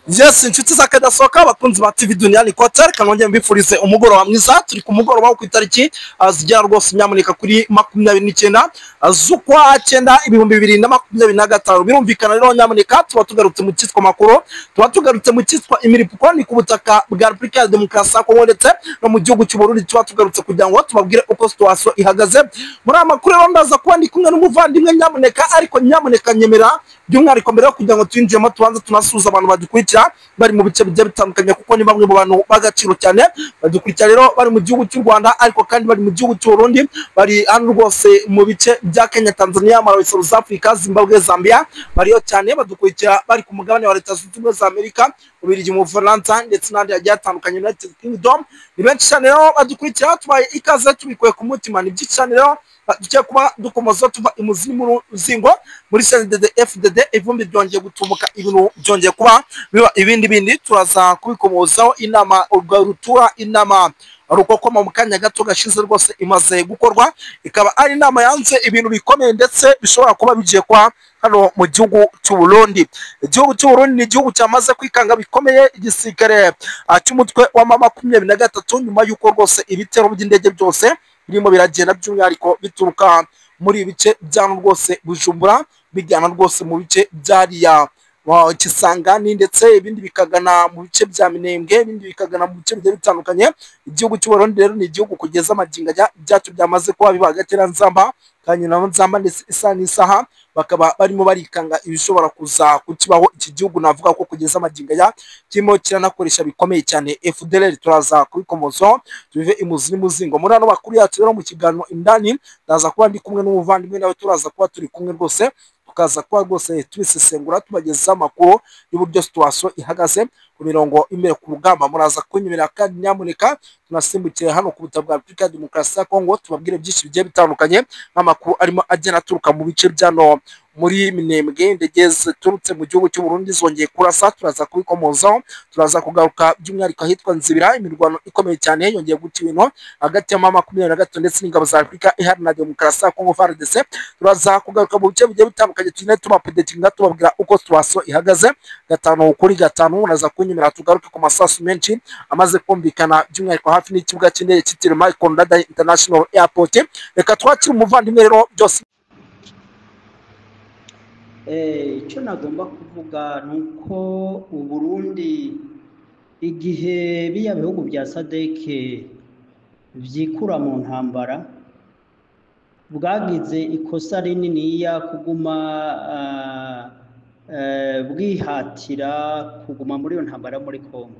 Yes, inshuti z'akadasohoka abakunzi ba TV Dunia ni Kotel kanongeye mbifurize umugoroba mwiza. Turi ku mugoroba wo ku itariki zijya rwose nyamuneka kuri 29 z'ukwa 9 2025. Birumvikana rero nyamuneka tuba tugarutse mu cyitwa makuru, tuba tugarutse mu cyitwa imiripuko ni ku butaka bwa Republika ya Demokarasi ya Kongo ndetse no mu gihugu cy'u Burundi. Tuba tugarutse kugira ngo tubabwire uko situation ihagaze muri amakuru. Rero ndaza kuba ndi kumwe n'umuvandimwe nyamuneka, ariko nyamuneka nyemera by'umwihariko mbere yo kugira ngo twinjiremo tubanze tunasuhuza abantu badukurikira bari mu bice bigiye bitandukanye, kuko ni bamwe mu bantu bagaciro cyane badukurikira rero bari mu gihugu cy'u Rwanda, ariko kandi bari mu gihugu cy'u Burundi, bari hano rwose mu bice bya Kenya, Tanzania, Malawi, South Africa, Zimbabwe, Zambia, bariyo cyane badukurikira bari ku mugabane wa Leta Zunze Ubumwe za Amerika, Ubirigi, mu Bufaransa ndetse n'andi yagiye atandukanye, United Kingdom. Ni benshi cyane rero badukurikira, tubaye ikaze tubikuye ku mutima. Ni byinshi cyane rero tugiye kuba dukomoza tuva imuzimu ruzingo muri CNDD FDD, ivumbi byongeye gutumuka, ibintu byongeye kuba biba ibindi turaza kubikomozaho. Inama rutura inama rukokoma mu kanya gato gashize rwose imaze gukorwa, ikaba ari inama yanze ibintu bikomeye ndetse bishobora kuba bigiye kwa hano mu gihugu cy'u Burundi. Igihugu cy'u Burundi ni igihugu cyamaze kwikanga bikomeye igisirikare cy'umutwe wa M23 nyuma y'uko rwose ibitero by'indege byose birimo biragenda by'umwihariko bituruka muri ibice byano rwose Bujumbura bijyana rwose mu bice byariya Kisangani ndetse ibindi bikagana mu bice bya Minembwe, ibindi bikagana mu bice bigiye bitandukanye. Igihugu cy'u Burundi rero ni igihugu kugeza amaginga byacu byamaze kuba bibagatira nzamba kandi na nzamba ndetse isa n'isaha bakaba barimo barikanga ibishobora kuza kukibaho iki gihugu. Navuga ko kugeza amaginga kirimo kiranakoresha bikomeye cyane FDLR. Turaza kubikomozo tuve imuzi n'umuzingo muri ano makuru yacu rero mu kiganiro indani. Ndaza kuba ndi kumwe n'umuvandimwe nawe, turaza kuba turi kumwe rwose tukaza kuba rwose tubisesengura tubageza amakuru y'uburyo situation ihagaze ku mirongo imbere ku rugamba. Muraza kunyemera kandi nyamuneka tunasimbukire hano ku butaka bwa Republika ya Demokarasi ya Kongo tubabwire byinshi bigiye bitandukanye nk'amakuru arimo agenda aturuka mu bice byano muri Minembwe. Indege ziturutse mu gihugu cy'u Burundi zongeye kurasa, turaza kubikomozaho. Turaza kugaruka by'umwihariko ahitwa Nzibira, imirwano ikomeye cyane yongeye guta ibintu hagati ya M23 ndetse n'ingabo za Republika Iharanira Demokarasi ya Kongo FARDC. Turaza kugaruka mu bice bigiye bitandukanye tugenda tubapedetinga tubabwira uko situation ihagaze gatanu kuri gatanu. Muraza kunyemera tugaruke ku masasu menshi amaze kumvikana by'umwihariko hafi n'ikibuga cy'indege cyitiriwe Michael Ndadaye International Airport. Reka twakire umuvandimwe rero byose. Icyo nagomba kuvuga ni uko u Burundi igihe biya bihugu bya SADC byikura mu ntambara bwagize ikosa rininiya kuguma bwihatira kuguma muri iyo ntambara muri Kongo.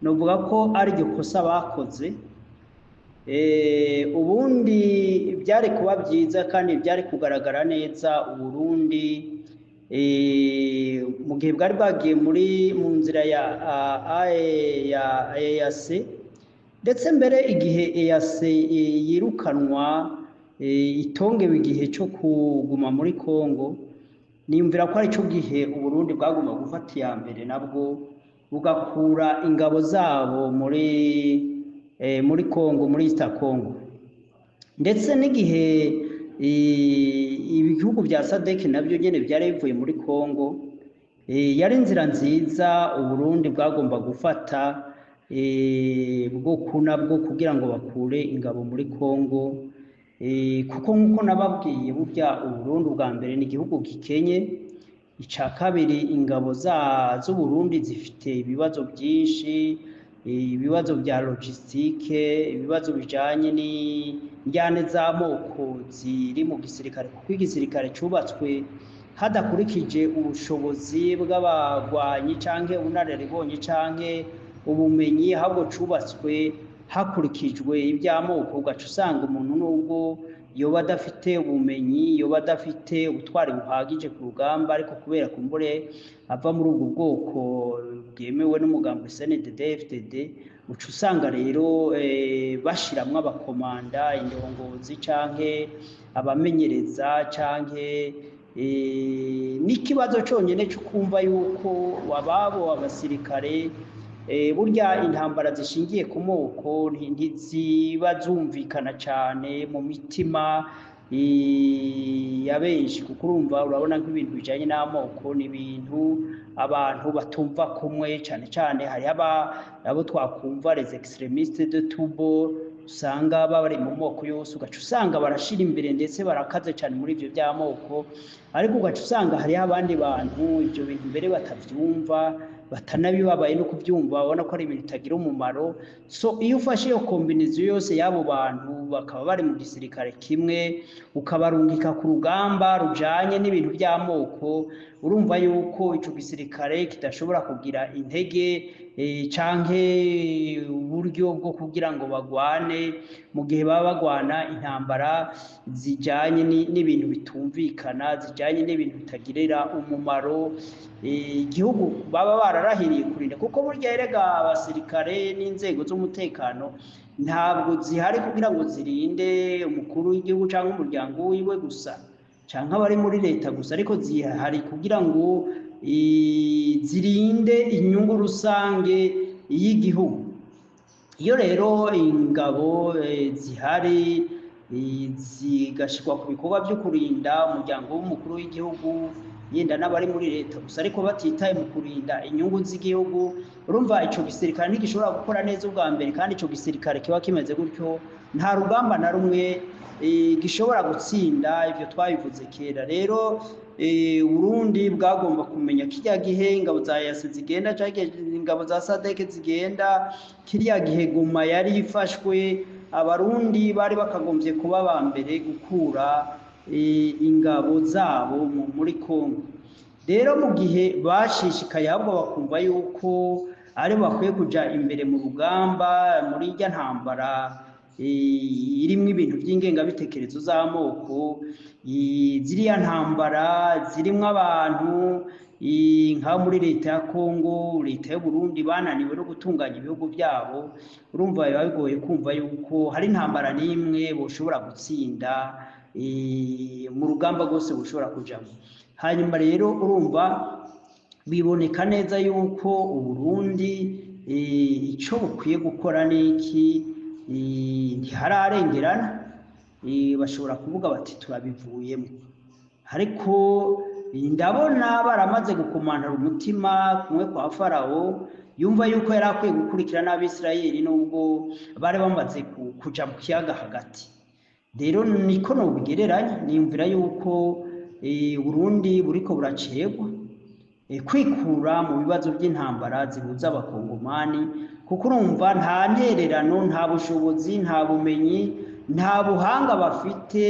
Novuga ko ari ryo kosa bakoze. Ubundi byari kuba byiza kandi byari kugaragara neza u Burundi mu gihe bwari bwagiye mu nzira ya EAC ndetse mbere igihe EAC yirukanwa itongewe igihe cyo kuguma muri Kongo, niyumvira ko ari cyo gihe u Burundi bwagomba gufata iya mbere nabwo bugakura ingabo zabo muri Kongo, muri East Congo. Ndetse n'igihe ibihugu bya SADC nabyo nyene byari bivuye muri Kongo, yari inzira nziza u Burundi bwagomba gufata bwo kugira ngo bakure ingabo muri Kongo, kuko nkuko nababwiye burya u Burundi bwa mbere ni igihugu gikenye, icya kabiri ingabo z'u Burundi zifite ibibazo byinshi, ibibazo bya logistique, ibibazo bijanye n'injyane z'amoko ziri mu gisirikare, kuko igisirikare cyubatswe hadakurikije ubushobozi bw'abagwanyi canke ubunararibonye canke ubumenyi, ahubwo cubatswe hakurikijwe iby'amoko. Ugaca usanga umuntu nubwo yoba adafite ubumenyi, yoba adafite ubutwari buhagije ku rugamba, ariko kubera kumbure ava muri ubwo bwoko bwemewe n'umugambi CNDD FDD, uca usanga rero bashiramwe abakomanda, indongozi canke abamenyereza canke n'ikibazo cyonyine cyo kumva yuko wababo abasirikare burya intambara zishingiye ku moko ntiziba zumvikana cyane mu mitima ya benshi, kuko urumva urabona nk'ibintu bijanye n'amoko ni ibintu abantu batumva kumwe cyane cyane hari abo twakumva les extrémistes de tubo usanga bari mu moko yose ugaca usanga barashira imbere ndetse barakaze cyane muri ibyo by'amoko ariko ugaca usanga hari abandi bantu ibyo bintu mbere batavyumva batanabibabaye no kubyumva babona ko ari ibintu bitagira umumaro so iyo ufashe iyo kombinizo yose y'abo bantu bakaba bari mu gisirikare kimwe ukabarungika ku rugamba rujanye n'ibintu by'amoko urumva yuko ico gisirikare kidashobora kugira intege canke uburyo bwo kugira ngo bagwane mu gihe baba bagwana intambara zijanye n'ibintu bitumvikana zijanye n'ibintu bitagirira umumaro igihugu baba bararahiriye kurinda kuko burya erega abasirikare n'inzego z'umutekano ntabwo zihari kugira ngo zirinde umukuru w'igihugu cyangwa umuryango wiwe gusa cyangwa abari muri leta gusa ariko zihari kugira ngo zirinde inyungu rusange y'igihugu iyo rero ingabo zihari zigashirwa ku bikorwa byo kurinda umuryango w'umukuru w'igihugu yenda n'abari muri leta gusa ariko batitaye mu kurinda inyungu z'igihugu urumva ico gisirikare ntigishobora gukora neza ubwa mbere kandi ico gisirikare kiba kimeze gutyo nta rugamba na rumwe gishobora gutsinda ivyo twabivuze kera rero Burundi bwagomba kumenya kirya gihe ingabo za EAC zigenda cyangwa ingabo za SADC zigenda kirya gihe Goma yari ifashwe abarundi bari bakagombye kuba ba mbere gukura ingabo zabo muri Kongo rero mu gihe bashishikaye ahubwo bakumva yuko ari bakwiye kuja imbere mu rugamba muri irya ntambara irimo ibintu by'ingengabitekerezo z'amoko ziriya ntambara zirimo abantu nka muri leta ya Kongo leta y'u Burundi bananiwe no gutunganya ibihugu byabo urumva biba bigoye kumva yuko hari intambara n'imwe boshobora gutsinda mu rugamba rwose bushobora kujamo hanyuma rero urumva biboneka neza yuko Uburundi icyo bukwiye gukora n'iki ntihararengerana bashobora kuvuga bati turabivuyemo ariko ndabona baramaze gukomantara umutima kumwe kwa Farawo yumva yuko yari akwiye gukurikira n'Abisirayeli nubwo bari bamaze kuja mu kiyaga hagati rero niko nobigereranya nimvira yuko Burundi buriko buracegwa kwikura mu bibazo by'intambara zibuza abakongomani kuko urumva nta ntererano nta bushobozi nta bumenyi nta buhanga bafite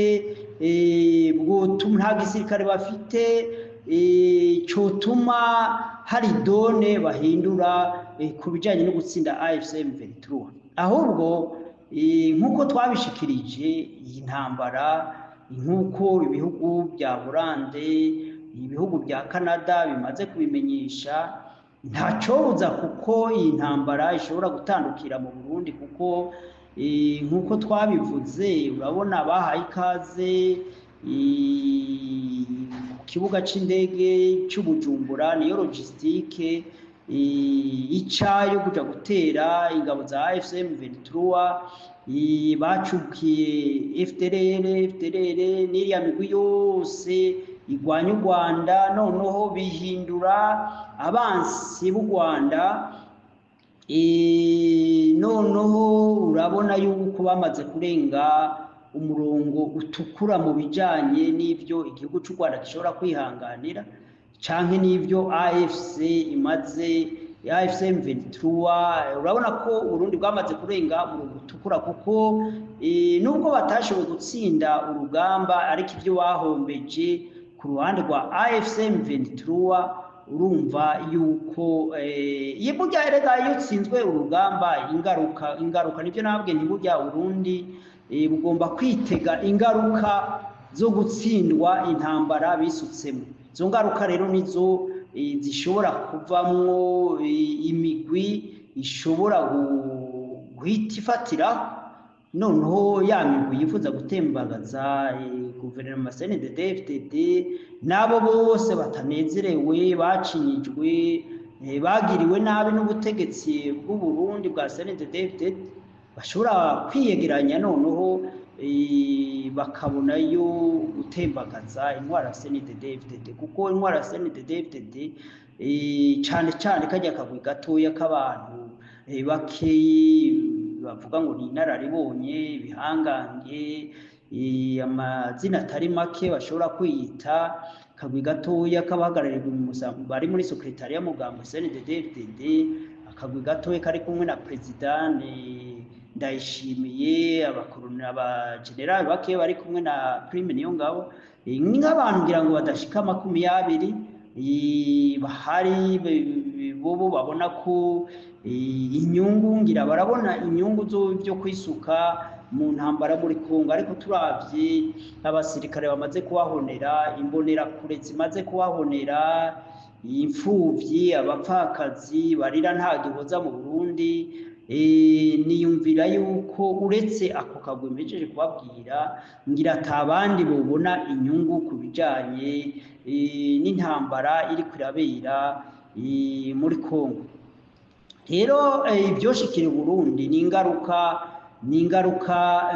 nta gisirikare bafite cyotuma hari done bahindura ku bijyanye no gutsinda AFC M23 ahubwo nk'uko twabishikirije iyi ntambara nk'uko ibihugu bya Burande ibihugu bya Canada bimaze kubimenyesha ntacobuza kuko iyi ntambara ishobora gutandukira mu Burundi kuko nk'uko twabivuze urabona bahaye ikaze ku kibuga c'indege c'Ubujumbura niyo logistique ica yo kuja gutera ingabo za AFC M23 bacukiye FDLR n'iriya migwi yose igwanya u Rwanda noneho bihindura abansi b'u Rwanda noneho urabona yuko bamaze kurenga umurongo utukura mu bijanye n'ivyo igihugu cy'u Rwanda gishobora kwihanganira canke n'ivyo AFC imaze AFC M23 urabona ko Burundi bwamaze kurenga umurongo utukura kuko nubwo batashoboye gutsinda urugamba ariko ivyo bahombeje ku ruhande rwa AFC M23 urumva yuko burya erega iyo utsinzwe urugamba ingaruka nibyo nabwe ntiburya Burundi bugomba kwitega ingaruka zo gutsindwa intambara bisutsemo izo ngaruka rero nizo zishobora kuvamwo imigwi ishobora guhita ifatira noneho ya migwi yifuza gutembagaza guverinoma CNDD-FDD nabo bose batanezerewe bacinyijwe bagiriwe nabi n'ubutegetsi bw'u Burundi bwa CNDD-FDD bashobora kwiyegeranya noneho bakabona yo gutembagaza intwara CNDD-FDD kuko intwara CNDD-FDD cyane cyane kajya kagwi gatoya k'abantu bakeyi bavuga ngo ni inararibonye bihangange amazina atari make bashobora kwiyita kagwi gatoya k'abahagarariye bari muri sekretariya mugambo CNDD-FDD akagwi gatoya kari kumwe na president Ndayishimiye abagenerali bake bari kumwe na Prime Niyongabo nk'abantu ngira ngo badashika 20 bahari bobo babona ko inyungu ngira barabona inyungu byo kwisuka mu ntambara muri Kongo ariko turavye abasirikare bamaze kuhahonera imbonera kure zimaze kuhahonera imfuvyi abapfakazi barira nta gihoza mu Burundi niyumvira yuko uretse ako kagwe mbejeje kubabwira ngira atabandi bobona inyungu kubijanye n'intambara iri kurabera muri Kongo rero ibyoshikira Burundi ni ingaruka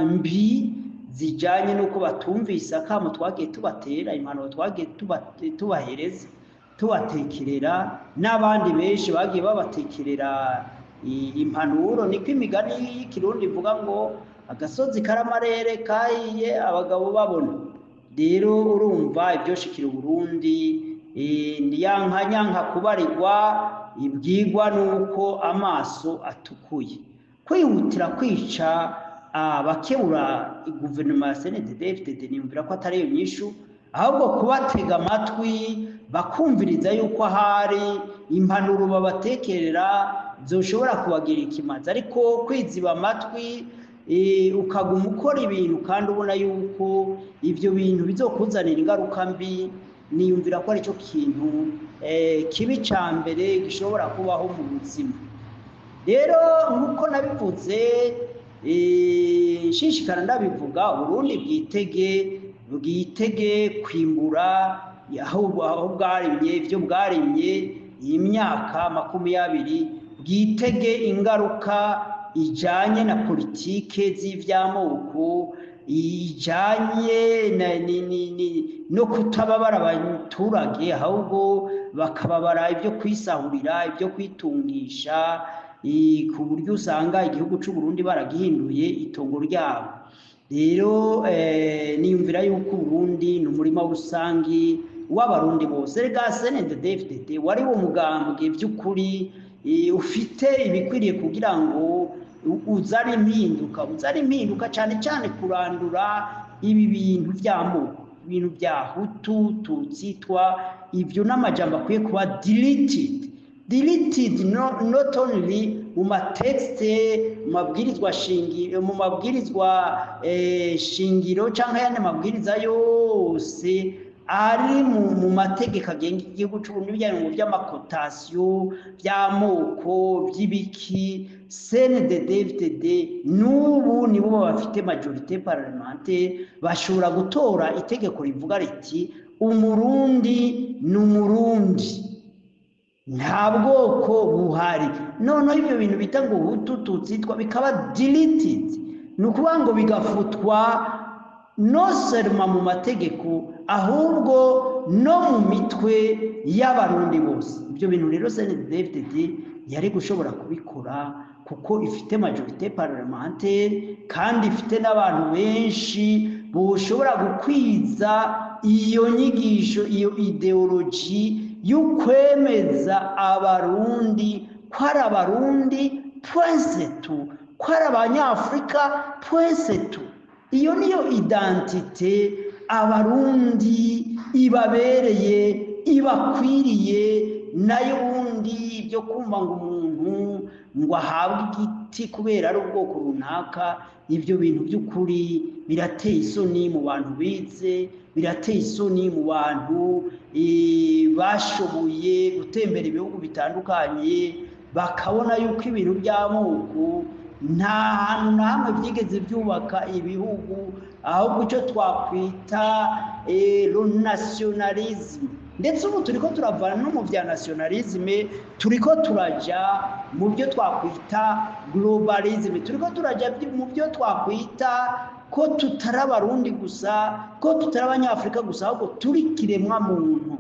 mbi zijanye nuko batumvisa kamo twagiye tubatera impanuro twagiye tubahereza tubatekerera n'abandi benshi bagiye babatekerera impanuro niko imigani y'ikirundi ivuga ngo agasozi karamarere kahiye abagabo babona rero urumva ibyoshikira Burundi nyanka kubarirwa ibwigwa nuko amaso atukuye kwihutira kwica abakebura guverinoma ya CNDD-FDD niyumvira ko atari yo nyishu ahubwo kubatega amatwi bakumviriza yuko hari impanuro babatekerera zoshobora kubagira ikimazi ariko kwiziba amatwi ukaguma ukora ibintu kandi ubona yuko ibyo bintu bizokuzanira ingaruka mbi niyumvira ko ari cyo kintu kibi cyambere gishobora kubaho mu buzima rero nkuko nabivuze shishikara ndabivuga Burundi bwitege kwimbura aho bwarimye ibyo bwarimye imyaka 20 bwitege ingaruka ijanye na politike z'ivyamoko ijanye no kutababara abaturage ahubwo bakababara ibyo kwisahurira ibyo kwitungisha ku buryo usanga igihugu cy'u Burundi baragihinduye itongo ryabo rero niyumvira yuko Burundi ni umurima rusangi w'abarundi bose rega CNDD-FDD wari wo mugambwe by'ukuri ufite ibikwiriye kugira ngo uzari impinduka cyane cyane kurandura ibi bintu by'amoko ibintu bya Hutu Tutsitwa ibyo n'amajambo akwiye kuba deleted not only mu matexte mu mabwirizwa shingiro cyangwa yane mabwiriza yose ari mu mategeko agenga igihugu cy'u Burundi bijyanye mu by'amakotasiyo by'amoko by'ibiki CNDD-FDD n'ubu nibo bafite majorité parlementaire bashobora gutora itegeko rivuga riti umurundi n'umurundi nta bwoko buhari noneho ibyo bintu bita ngo Hutu Tutsitwa bikaba deleted ni ukuvuga ngo bigafutwa no seulement mu mategeko ahubwo no mu mitwe y'abarundi bose ibyo bintu rero CNDD-FDD yari gushobora kubikora kuko ifite majorité parlementaire kandi ifite n'abantu benshi boshobora gukwiza iyo nyigisho iyo ideology y'ukwemeza abarundi ko ari abarundi point ko ari abanyafrika point iyo niyo identite abarundi ibabereye ibakwiriye nayo ubundi byo kumva ngo umuntu ngo ahabwe igiti kubera ari ubwoko runaka ibyo bintu by'ukuri birateye isoni mu bantu bize birateye isoni mu bantu bashoboye gutembera ibihugu bitandukanye bakabona yuko ibintu by'amoko nta hantu na hamwe byigeze byubaka ibihugu ahubwo icyo twakwita nationalisme ndetse ubu turiko turavana no mu bya nationalisme turiko turaja mu byo twakwita globalisme turiko turaja mu byo twakwita ko tutari abarundi gusa ko tutari abanyafrika gusa ahubwo turi kiremwa muntu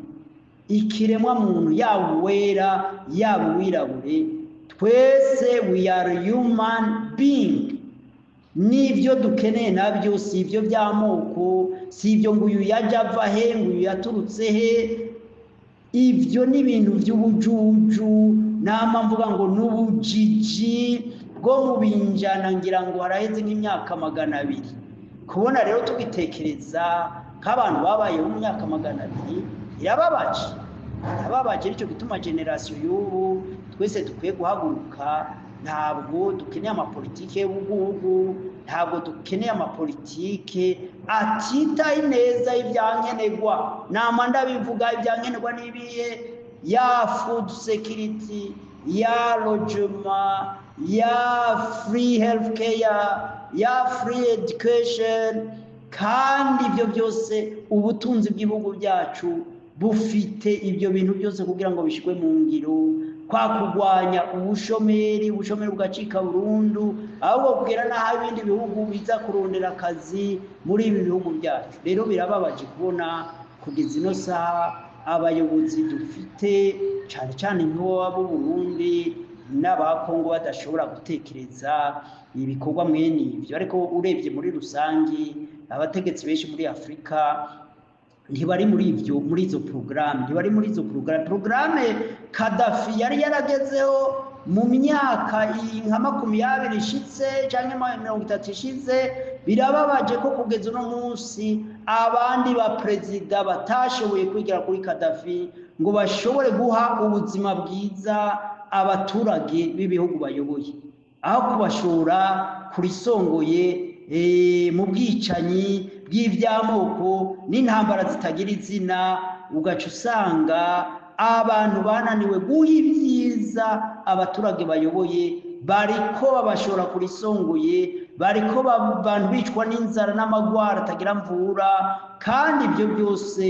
ikiremwa muntu yaba uwera yaba uwirabure twese we are human being. N'ibyo dukeneye nabyo si ibyo by'amoko, si ibyo ngo uyu yajya ava he ngo uyu yaturutse he. Ibyo ni ibintu by'ubujuju, nama mvuga ngo n'ubujiji bwo mu binjana, ngira ngo haraheze nk'imyaka 200. Kubona rero tubitekereza nk'abantu babayeho mu myaka 200 irababaje. Nicyo gituma generasiyo y'ubu twese dukwiye guhaguruka. Ntabwo dukeneye amapolitike y'ubugugu, ntabwo dukeneye amapolitike atitaye neza ibyankenerwa. Nama ndabivuga ibyankenerwa n'ibihe: ya food security, ya logement, ya free health care, ya free education. Kandi ibyo byose ubutunzi bw'ibihugu byacu bufite ibyo bintu byose kugira ngo bishikwe mu ngiro. Kwa kurwanya ubushomeri bugacika burundu, ahubwo kugera n'aho ibindi bihugu biza kurondera akazi muri ibi bihugu byacu. Rero birababaje kubona kugeza ino saha abayobozi dufite cyane cyane nk'abo Burundi n'abakongo badashobora gutekereza ibikorwa mwene ibyo. Ariko urebye muri rusange abategetsi benshi muri Afrika ntibari muri izo porogaramu, Kadafi yari yaragezeho mu myaka nka 20 ishitse cyangwa 30 ishize. Birababaje ko kugeza uno munsi abandi ba perezida batashoboye kwigira kuri Kadafi ngo bashobore guha ubuzima bwiza abaturage b'ibihugu bayoboye, aho kubashora kurisongoye mu bwicanyi bw'iby'amoko n'intambara zitagira izina. Ugaca usanga abantu bananiwe guha ibyiza abaturage bayoboye, bariko babashora kurisongoye, bariko abantu bicwa n'inzara n'amagwara atagira mvura, kandi ibyo byose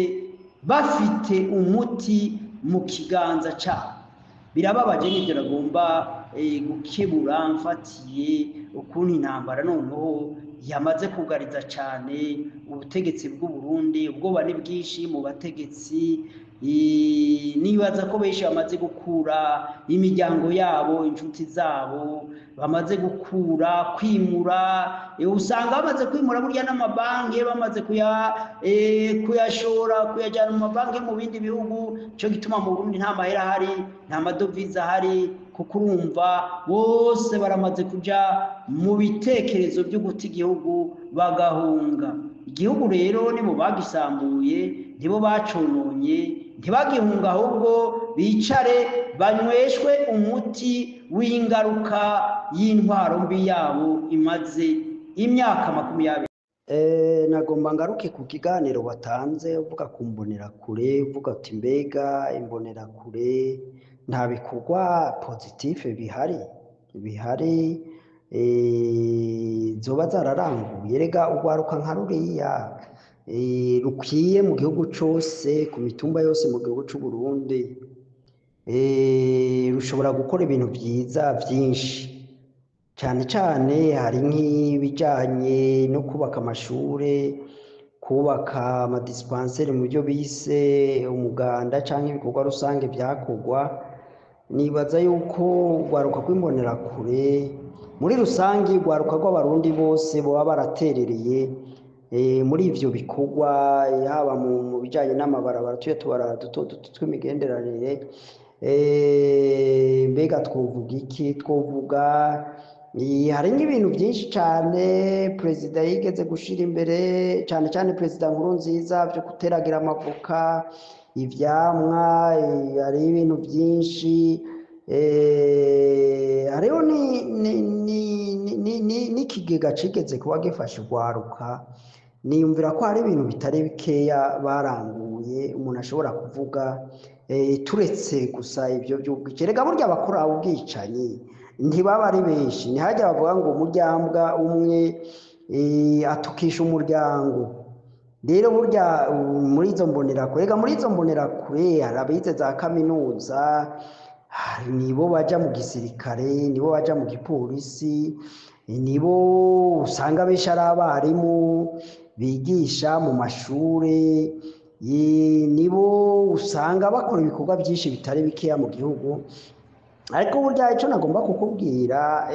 bafite umuti mu kiganza cyabo. Birababaje. N'ibyo nagomba gukebura mfatiye ukuntu intambara noneho yamaze kugariza cyane ubutegetsi bw'u Burundi. Ubwoba ni bwinshi mu bategetsi. Nibaza ko benshi bamaze gukura imiryango yabo, inshuti zabo bamaze gukura, kwimura. Usanga bamaze kwimura burya n'amabanki, bamaze kuyashora kuyajyana mu mabanki mu bindi bihugu. Cyo gituma mu Burundi nta mahera ahari, nta madovize ahari, kuko urumva bose baramaze kuja mu bitekerezo byo guta igihugu bagahunga. Igihugu rero nibo bagisambuye, nibo bacononye, ntibagihunga ahubwo bicare banyweshwe umuti w'ingaruka y'intwaro mbi yabo imaze imyaka 20. Nagomba ngaruke ku kiganiro watanze uvuga ku mbonerakure, uvuga ati mbega imbonerakure nta bikorwa positive bihari zoba zararanguye. Rega urwaruka nka ruriya rukwiye mu gihugu cyose, ku mitumba yose mu gihugu cy'u Burundi, rushobora gukora ibintu byiza byinshi. Cyane cyane hari nk'ibijyanye no kubaka amashuri, kubaka amadisipanseri mu byo bise umuganda cyangwa ibikorwa rusange byakorwa. Nibaza yuko urwaruka rw'imbonerakure muri rusange, urwaruka rw'abarundi bose baba baraterereye muri ibyo bikorwa, yaba mu bijyanye n'amabarabara tubarara duto tw'imigenderanire. Mbega twovuga iki? Twovuga hari n'ibintu byinshi cyane perezida yigeze gushira imbere, cyane cyane perezida Nkurunziza, byo guteragira amavoka, ivyamwa. Hari ibintu byinshi. Hariho n'ikigega cigeze kuba gifasha urwaruka. Niyumvira ko hari ibintu bitari bikeya baranguye umuntu ashobora kuvuga, turetse gusa ibyo by'ubwicanyi. Rega burya abakora ubwicanyi ntibaba ari benshi. Ntihajya bavuga ngo umuryambwa umwe atukisha umuryango. Rero burya muri izo mbonerakure, muri izo mbonerakure hari abize za kaminuza, nibo baja mu gisirikare, nibo baja mu gipolisi, nibo usanga benshi ari abarimu bigisha mu mashuri. nibo usanga bakora ibikorwa byinshi bitari bikeya mu gihugu. Ariko burya icyo nagomba kukubwira,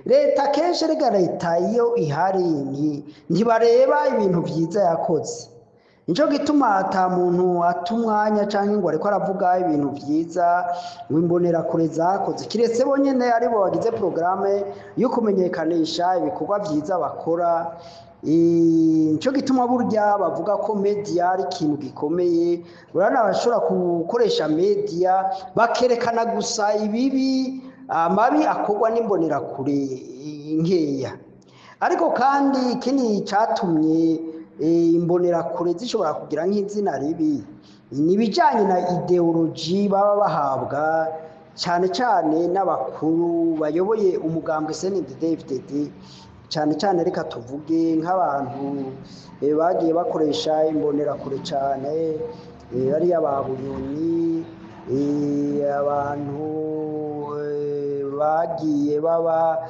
leta kenshi rega leta iyo ihari ntibareba ibintu byiza yakoze. Nico gituma ata muntu ata umwanya cyangwa ngo ariko aravuga ibintu byiza w'imbonerakure zakoze, kiretse bonyene aribo bagize porogaramu yo kumenyekanisha ibikorwa byiza bakora. Nico gituma burya bavuga ko media ari ikintu gikomeye. Urana bashobora gukoresha media bakerekana gusa ibibi amabi akorwa n'imbonerakure nkeya. Ariko kandi ikindi cyatumye imbonerakure zishobora kugira nk'izina ribi nibijanye na ideology baba bahabwa, cyane cyane n'abakuru bayoboye umugambwe CNDD-FDD. cyane cyane reka tuvuge nk'abantu bagiye bakoresha imbonerakure cyane, ari ababunyoni, abantu bagiye baba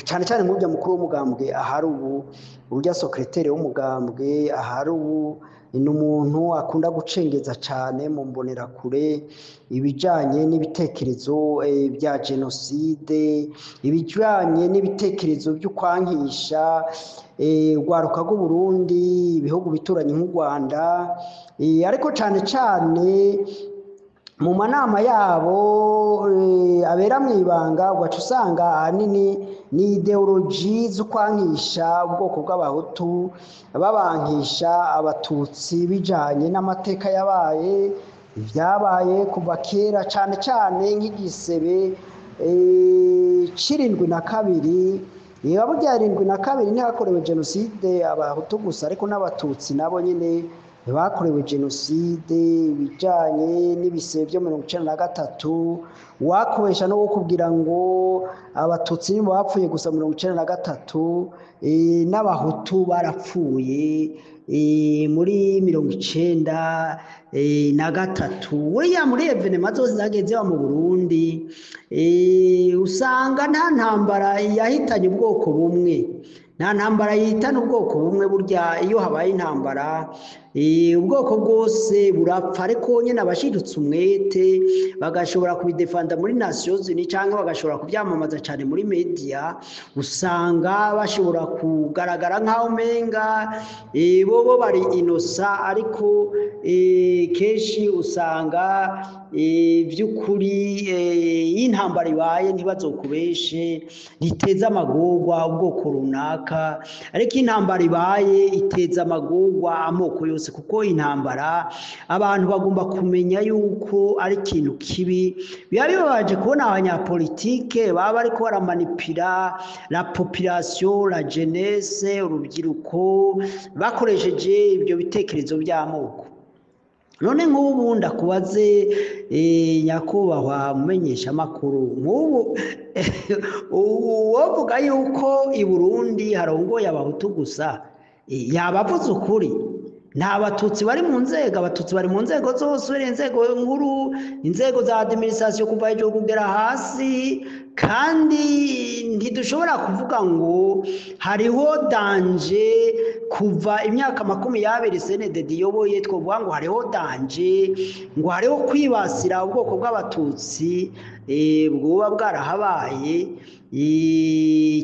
cyane cyane nk'ujya mukuru w'umugambwe ahari ubu, urya secrétaire w'umugambwe ahari ubu, ni umuntu akunda gucengeza cyane mu mbonerakure ibijyanye n'ibitekerezo bya jenoside, ibijyanye n'ibitekerezo byo kwangisha urwaruka rw'u Burundi, ibihugu bituranye nk'u Rwanda. Ariko cyane cyane mu manama yabo abera mu ibanga ugaca usanga ahanini ni ideology zo kwangisha ubwoko bw'abahutu, babankisha abatutsi bijanye n'amateka yabaye, ibyabaye kuva kera, cyane cyane nk'igisebe c'irindwi na kabiri. Burya 72 ntihakorewe jenoside abahutu gusa, ariko n'abatutsi nabo nyine bakorewe jenoside. Ibijanye n'ibisebe byo 1993 wakoresha no kugira ngo abatutsi nibo bapfuye gusa 1993, n'abahutu barapfuye muri 1993. Uriya muri evenema zose zageze mu Burundi usanga nta ntambara yahitanye ubwoko bumwe, nta ntambara yihitana ubwoko bumwe. Burya iyo habaye intambara ubwoko bwose burapfa, ariko nyine abashidutse umwete bagashobora kubidefanda muri Nations Unies cyangwa bagashobora kubyamamaza cyane muri media, usanga bashobora kugaragara nk'aho menga bo bari inosa, ariko kenshi usanga by'ukuri y'intambara ibaye ntibazokubeshe riteza amagorwa ubwoko runaka, ariko intambara ibaye iteza amagorwa amoko yose, kuko intambara abantu bagomba kumenya yuko ari ikintu kibi. Biba bibabaje kubona abanyapolitike baba bariko baramanipira la population, la jeunesse, urubyiruko bakoresheje ibyo bitekerezo by'amoko. None nk'ubu ndakubaze nyakubahwa mumenyesha amakuru, nk'ubu wovuga yuko i Burundi harongoye abahutu gusa, yabavuze ukuri? Nta batutsi bari mu nzego, abatutsi bari mu nzego zose, inzego nkuru, inzego za administration kuva hejuru kugera hasi. Kandi ntidushobora kuvuga ngo hariho danje kuva imyaka 20 CNDD yoboye, twovuga ngo hariho danje, ngo hariho kwibasira ubwoko bw'abatutsi bwoba bwarahabaye.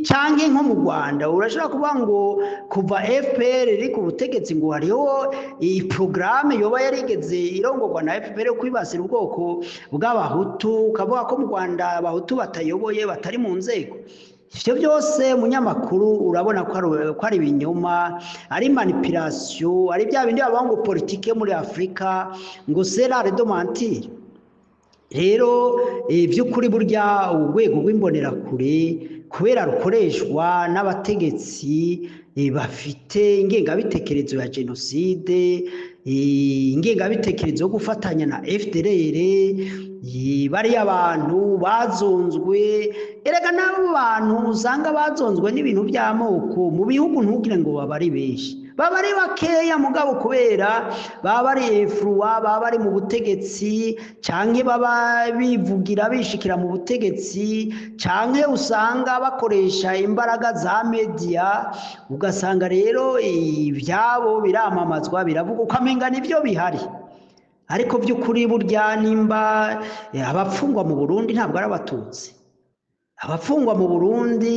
Canke nko mu Rwanda urashobora kuvuga ngo kuva FPR iri ku butegetsi ngo hariho programme yoba yarigeze irongorwa na FPR kwibasira ubwoko bw'abahutu, kavuga ko mu Rwanda abahutu batayoboye, batari mu nzego. Ivyo byose munyamakuru urabona ko ari ibinyoma, ari manipulation, ari bya bindi bavuga ngo politique muri Afrika ngo c'est l'art de mentir. Rero by'ukuri burya urwego rw'imbonerakure kubera rukoreshwa n'abategetsi bafite ingengabitekerezo ya jenoside, ingengabitekerezo yo gufatanya na FDLR, bari abantu bazonzwe. Erega n'abo bantu usanga bazonzwe n'ibintu by'amoko mu bihugu ntugire ngo babari benshi, baba ari bakeya mugabo kubera baba bari efruwa baba bari mu butegetsi canke baba bivugira bishikira mu butegetsi canke usanga bakoresha imbaraga za media ugasanga rero ibyabo biramamazwa biravuga ukamenga nivyo bihari ariko by'ukuri burya nimba abapfungwa mu Burundi ntabwo ari abatutsi abapfungwa mu Burundi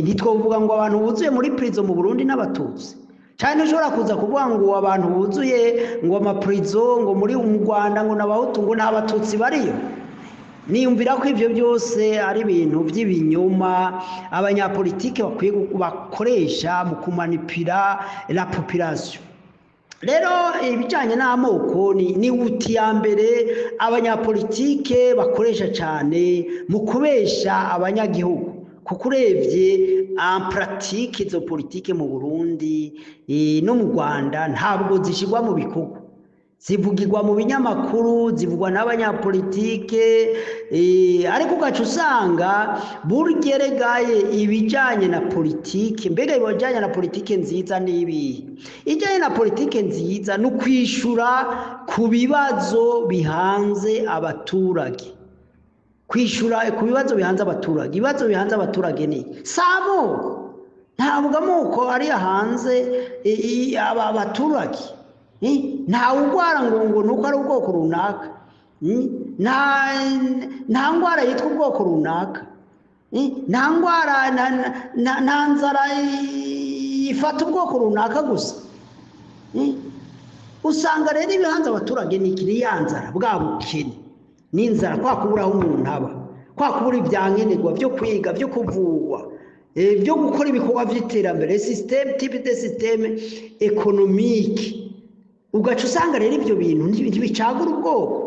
ntitwovuga ngo abantu buzuye muri prison mu Burundi n'abatutsi cyane ushobora kuza kuvuga ngo abantu buzuye ngo amaprison ngo muri mu Rwanda ngo n'abahutu ngo n'abatutsi bariyo niyumvira ko ivyo byose ari ibintu by'ibinyoma abanyapolitike bakwiye bakoresha mu kumanipira la population rero ibijanye n'amoko ni uti ya mbere abanyapolitike bakoresha cyane mu kubesha abanyagihugu kuko urebye en pratique izo politike mu Burundi no mu Rwanda ntabwo zishigwa mu bikorwa zivugirwa mu binyamakuru zivugwa n'abanyapolitike ariko ugaca usanga burgeregaye ibijanye na politike mbega ibijanye na politike nziza nibi ijanye na politike nziza no kwishura ku bibazo bihanze abaturage kwishura ku bibazo bihanze abaturage ibibazo bihanze abaturage ni samo ntabwo amoko ari hanze abaturage nta ugwara ngo nuko ari ubwoko runaka nta ngwara yitwa ubwoko runaka nta ngwara nta nzara ifata ubwoko runaka gusa usanga rero ibihanze abaturage ni kiriya nzara bwa bukene n'inzara kwa kuburaho umuntu aba kwa kubura ibyankenerwa byo kwiga byo kuvurwa byo gukora ibikorwa by'iterambere type de systeme économique ugaca usanga rero ibyo bintu ntibicagura ubwoko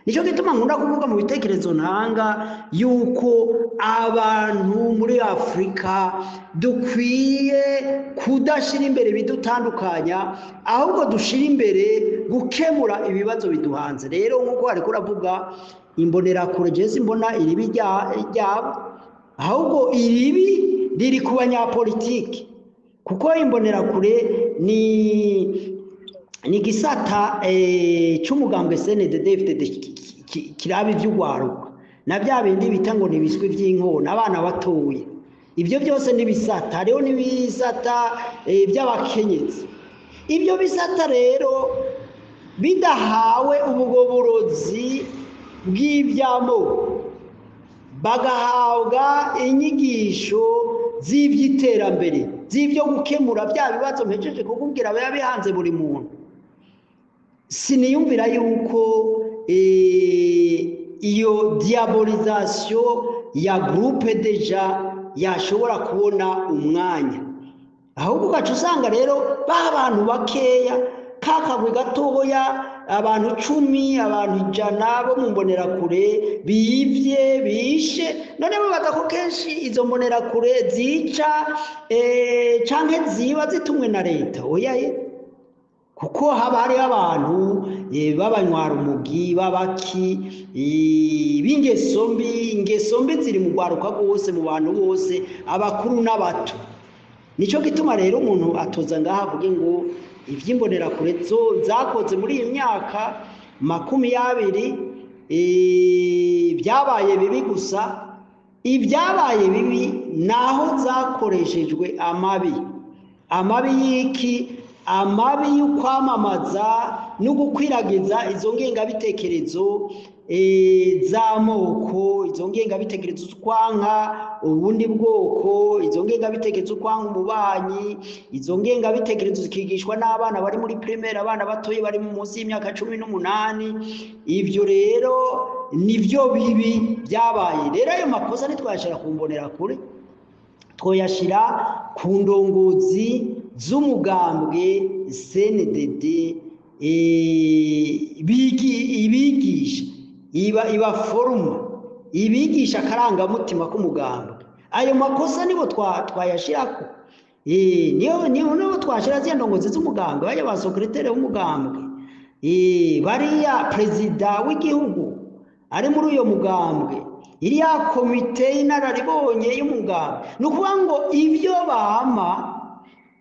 nicyo gituma nkunda kuvuga mu bitekerezo ntanga yuko abantu muri Afrika dukwiye kudashira imbere bidutandukanya ahubwo dushira imbere gukemura ibibazo biduhanze rero nkuko ari kuravuga imbonera kure je simbona iribi ryabo ahubwo iribi riri ku banyapolitike kuko imbonera kure ni gisata cy'umugambwe CNDD-FDD kirabi by'ugwaruka na bya bindi bita ngo nibiswe by'inkona abana batoye ibyo byose nibisata hariho nibisata by'abakenyezi ibyo bisata rero bidahawe ubugoborozi bw'ibyamoko bagahabwa inyigisho z'ibyiterambere z'ibyo gukemura bya bibazo mpejeje kukubwira biba bihanze buri muntu siniyumvira yuko iyo diabolisation ya groupe deja yashobora kubona umwanya ahubwo ugaca usanga rero abantu bakeya kakagwe gatoya abantu 10 abantu 100 bo mu mbonera kure bivye bishe none bibaza ko kenshi izo mbonera kure zica canke ziba zitumwe na leta oyaye kuko haba hari abantu babanywara umugi babaki bingeso mbi ziri mu gwaruka bose mu bantu bose abakuru n'abato nico gituma rero umuntu atoza ngaha avuge ngo ivy'imbonera kure zakoze muri iyi myaka 20 byabaye bibi gusa ibyabaye bibi naho zakoreshejwe amabi y'iki amabi y'ukwamamaza no gukwiragiza izo ngengabitekerezo z'amoko izo ngengabitekerezo z'ukwanka ubundi bwoko izo ngengabitekerezo z'ukwanka umubanyi izo ngengabitekerezo zikigishwa n'abana bari muri primaire abana batoye bari mu munsi y'imyaka 18 ibyo rero nivyo bibi byabaye rero ayo makosa ntitwashira kumbonera kure twoyashira ku ndongozi z'umugambwe CNDD ibigisha iba foruma ibigisha karangamutima k'umugambwe ayo makosa nibo twayashirako niyo twashira zya ndongozi z'umugambwe bajya ba secrétaire w'umugambwe bariya president w'igihugu ari muri uyo mugambwe iriya komite y'inararibonye y'umugambwe nukuvuga ngo ibyo bama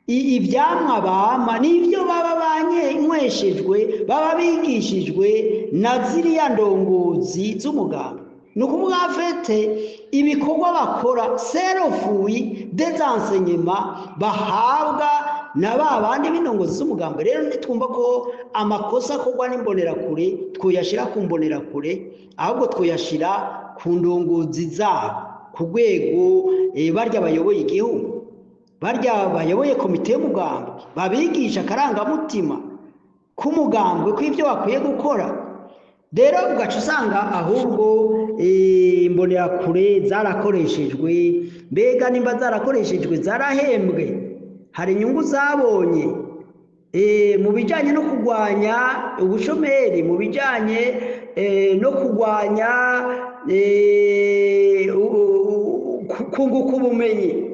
ivyamwa bama nivyo baba banyweshejwe baba bigishijwe na ziriya ndongozi z'umugambi. Ni ukuvuga afete ibikorwa bakora serofui des enseignements bahabwa na ba bandi b'indongozi z'umugambi. Rero nitwumva ko amakosa akorwa n'imbonerakure twoyashira ku mbonerakure, ahubwo twoyashira ku ndongozi zabo ku rwego barya bayoboye igihugu, barya bayoboye komite y'umugambi, babigisha akarangamutima k'umugambi ko ibyo bakwiye gukora. Rero ugaca usanga ahubwo imbonerakure zarakoreshejwe, mbega nimba zarakoreshejwe zarahembwe, hari inyungu zabonye mu bijyanye no kurwanya ubushomeri, mu bijyanye no kurwanya kunguka ubumenyi.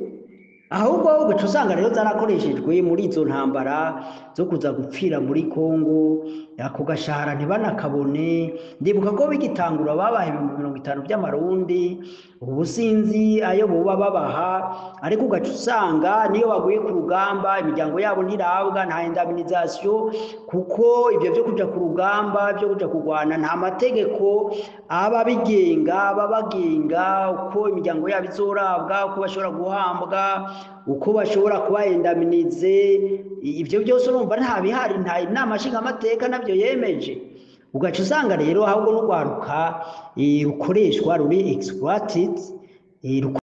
Ahubwo ugaca usanga rero zarakoreshejwe muri izo ntambara zo kuza gupfira muri Kongo, ako gashahara ntibanakabone. Ndibuka ko bigitangura babaha 50 by'amarundi, ubu sinzi ayo boba babaha, ariko ugaca usanga niyo baguye ku rugamba imiryango yabo ntirabwa, nta indemnisation, kuko ibyo byo kuja ku rugamba byo kuja kurwana nta mategeko aba bigenga, babagenga uko imiryango yabo izorabwa, uko bashobora guhambwa, uko bashobora kuba indemnize. Ibyo byose urumva nta bihari, nta inama nshingamateka nabyo yemeje. Ugaca usanga rero ahubwo n'urwaruka rukoreshwa ruri exploited